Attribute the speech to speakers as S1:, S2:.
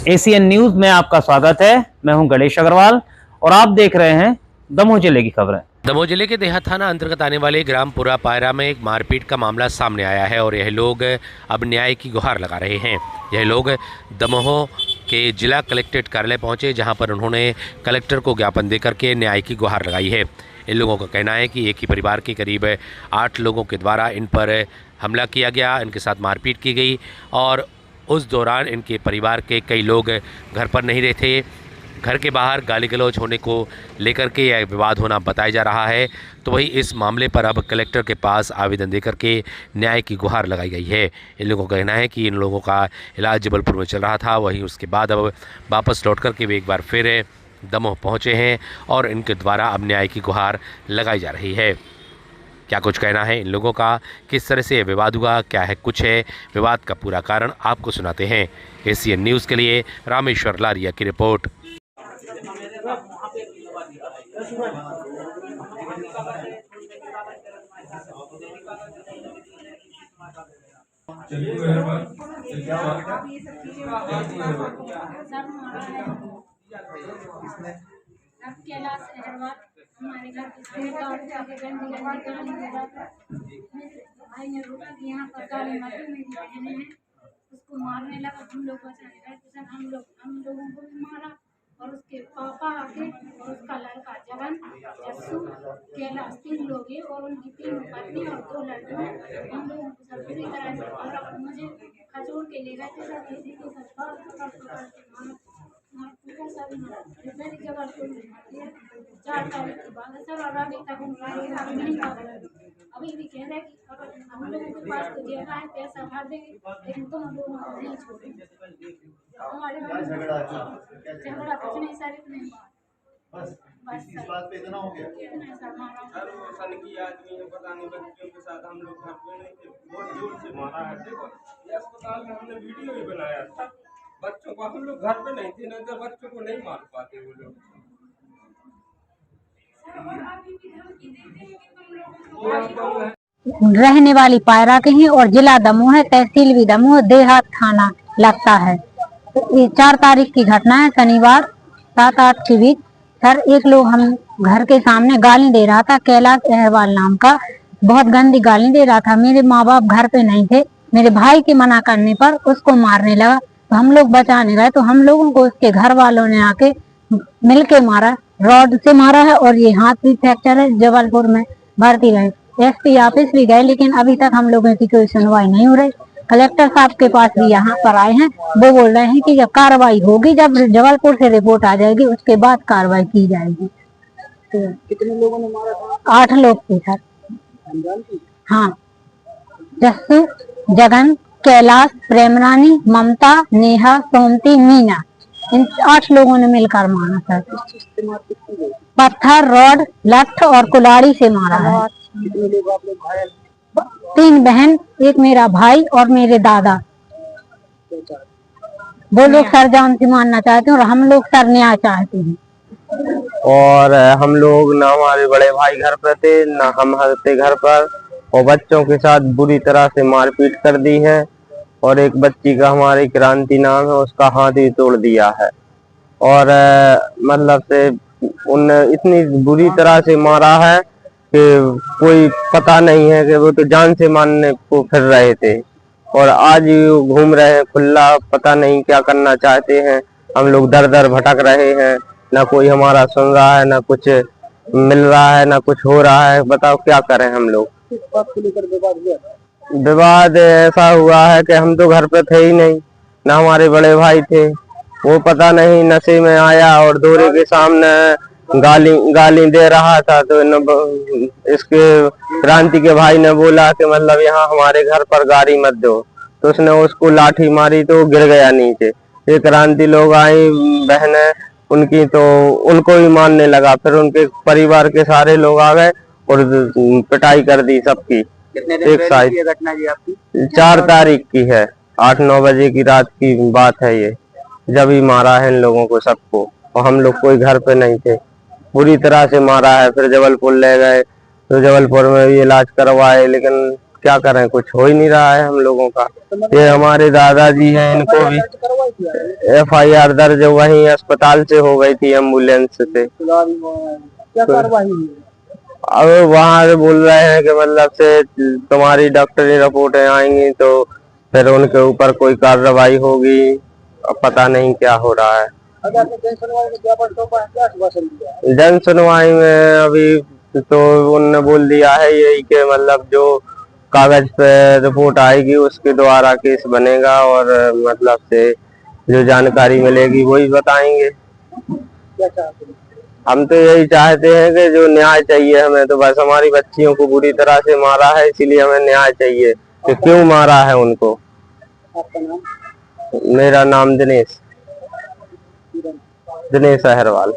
S1: ACN news में आपका स्वागत है। मैं हूं गणेश अग्रवाल और आप देख रहे हैं दमोह जिले की खबरें।
S2: दमोह जिले के देहात थाना अंतर्गत आने वाले ग्राम पुरा पायरा में एक मारपीट का मामला सामने आया है और यह लोग अब न्याय की गुहार लगा रहे हैं। यह लोग दमोह के जिला कलेक्ट्रेट कार्यालय पहुंचे, जहां पर उन्होंने कलेक्टर को ज्ञापन देकर के न्याय की गुहार लगाई है। इन लोगों का कहना है कि एक ही परिवार के करीब 8 लोगों के द्वारा इन पर हमला किया गया, इनके साथ मारपीट की गई और उस दौरान इनके परिवार के कई लोग घर पर नहीं रहे थे। घर के बाहर गाली गलौज होने को लेकर के यह विवाद होना बताया जा रहा है। तो वही इस मामले पर अब कलेक्टर के पास आवेदन देकर के न्याय की गुहार लगाई गई है। इन लोगों का कहना है कि इन लोगों का इलाज जबलपुर में चल रहा था, वहीं उसके बाद अब वापस लौट कर के वे एक बार फिर दमोह पहुँचे हैं और इनके द्वारा अब न्याय की गुहार लगाई जा रही है। क्या कुछ कहना है इन लोगों का, किस तरह से विवाद हुआ, क्या है कुछ है विवाद का पूरा कारण, आपको सुनाते हैं। एसीएन न्यूज़ के लिए रामेश्वर लारिया की रिपोर्ट।
S3: कैलाश अग्रवाल हमारे घर भाई ने रोका कि यहाँ पर गाली मारी, मेरी बहन है उसको मारने लगा। हम लोग बचाने गए तो सर हम लोगों को भी मारा और उसके पापा आके और उसका लड़का जगन जस्सू कैलाश 3 लोग हैं और उनकी 3 पत्नी और 2 लड़के हैं। हम लोगों को सब पूरी तरह से और मुझे खचोड़ के ले गए थे सर, किसी के साथ मेरी जबलपुर में 4 तारीख की बात है सर और अभी तक नहीं अभी भी कह रहे हैं कि हम लोगों के पास तो जगह है, पैसा भर देंगे, लेकिन तुम लोगों को नहीं छोड़ेंगे। हमारे झगड़ा कुछ नहीं सर, इतने बस इस बात पे इतना हो गया।
S4: सर वो सन की आदमी है, पता नहीं बच्चों के साथ हम लोग घर पे नहीं थे, बहुत जोर से मारा है। देखो ये अस्पताल में हमने वीडियो भी बनाया था, बच्चों को हम लोग घर पे नहीं थे, नहीं तो बच्चों को नहीं मार पाते वो लोग।
S5: रहने वाली पायरा के हैं और जिला दमोह है, तहसील भी दमोह, देहात थाना लगता है। ये 4 तारीख की घटना है, शनिवार 7-8 के बीच। सर एक लोग हम घर के सामने गाली दे रहा था, कैलाश अग्रवाल नाम का, बहुत गंदी गाली दे रहा था। मेरे माँ बाप घर पे नहीं थे, मेरे भाई के मना करने पर उसको मारने लगा तो हम लोग बचाने गए तो हम लोगों को उसके घर वालों ने आके मिलके मारा, रॉड से मारा है और ये हाथ भी फ्रैक्चर है। जबलपुर में भर्ती रहे, एसपी ऑफिस भी गए, लेकिन अभी तक हम लोगों की कोई सुनवाई नहीं हो रही। कलेक्टर साहब के पास भी यहाँ पर आए हैं, वो बोल रहे हैं कि जब कार्रवाई होगी, जब जबलपुर से रिपोर्ट आ जाएगी उसके बाद कार्रवाई की जाएगी। तो
S6: कितने लोगों ने मारा था?
S5: 8 लोग थे सर। हाँ, जस्सू, जगन, कैलाश, प्रेमरानी, ममता, नेहा, सोमती, मीना, इन 8 लोगों ने मिलकर मारा सर। पत्थर, रॉड, लठ और कुल्हाड़ी से मारा है।
S6: कितने लोग आप लोग घायल?
S5: 3 बहन, एक मेरा भाई और मेरे दादा। वो लोग सर जान से मारना चाहते हैं और हम लोग सर न्याय चाहते हैं।
S7: और हम लोग ना हमारे बड़े भाई घर पर थे, ना हम थे घर पर, और बच्चों के साथ बुरी तरह से मारपीट कर दी है और एक बच्ची का, हमारी क्रांति नाम है, उसका हाथ ही तोड़ दिया है। और मतलब से उन इतनी बुरी तरह से मारा है कि कोई पता नहीं है कि वो तो जान से मारने को फिर रहे थे और आज घूम रहे हैं खुला, पता नहीं क्या करना चाहते हैं। हम लोग दर दर भटक रहे हैं, ना कोई हमारा सुन रहा है, ना कुछ मिल रहा है, ना कुछ हो रहा है। बताओ क्या करें हम लोग।
S6: किस बात को लेकर विवाद हुआ?
S7: विवाद ऐसा हुआ है कि हम तो घर पे थे ही नहीं, ना हमारे बड़े भाई थे, वो पता नहीं नशे में आया और दूसरे के सामने गाली दे रहा था। तो इसके क्रांति के भाई ने बोला कि मतलब यहाँ हमारे घर पर गाड़ी मत दो, तो उसने उसको लाठी मारी तो गिर गया नीचे। ये क्रांति लोग आई बहन उनकी, तो उनको भी मारने लगा। फिर उनके परिवार के सारे लोग आ गए और पिटाई कर दी सबकी। एक साथ
S6: घटना जी आपकी
S7: 4 तारीख की है, 8-9 बजे की रात की बात है ये, जब ही मारा है इन लोगों को सबको, और हम लोग कोई घर पे नहीं थे। बुरी तरह से मारा है। फिर जबलपुर ले गए तो जबलपुर में भी इलाज करवाए, लेकिन क्या करें, कुछ हो ही नहीं रहा है हम लोगों का। ये हमारे दादाजी हैं, इनको भी
S6: करवाई थी
S7: FIR दर्ज वहीं अस्पताल से हो गई थी, एम्बुलेंस से।
S6: क्या कार्रवाई हुई?
S7: अब वहाँ से बोल रहे हैं कि मतलब से तुम्हारी डॉक्टरी रिपोर्टें आएंगी तो फिर उनके ऊपर कोई कार्रवाई होगी। अब पता नहीं क्या हो रहा है।
S6: अगर आपने जन सुनवाई में ज्ञापन सौंपा है, क्या आश्वासन दिया है?
S7: जन सुनवाई में अभी तो उन्होंने बोल दिया है यही कि मतलब जो कागज पे रिपोर्ट आएगी उसके द्वारा केस बनेगा और मतलब से जो जानकारी मिलेगी वही बताएंगे।
S6: क्या चाहते हैं?
S7: हम तो यही चाहते हैं कि जो न्याय चाहिए हमें, तो बस हमारी बच्चियों को बुरी तरह से मारा है, इसीलिए हमें न्याय चाहिए कि क्यों मारा है उनको।
S6: आपका नाम?
S7: मेरा नाम दिनेश अहरवाल।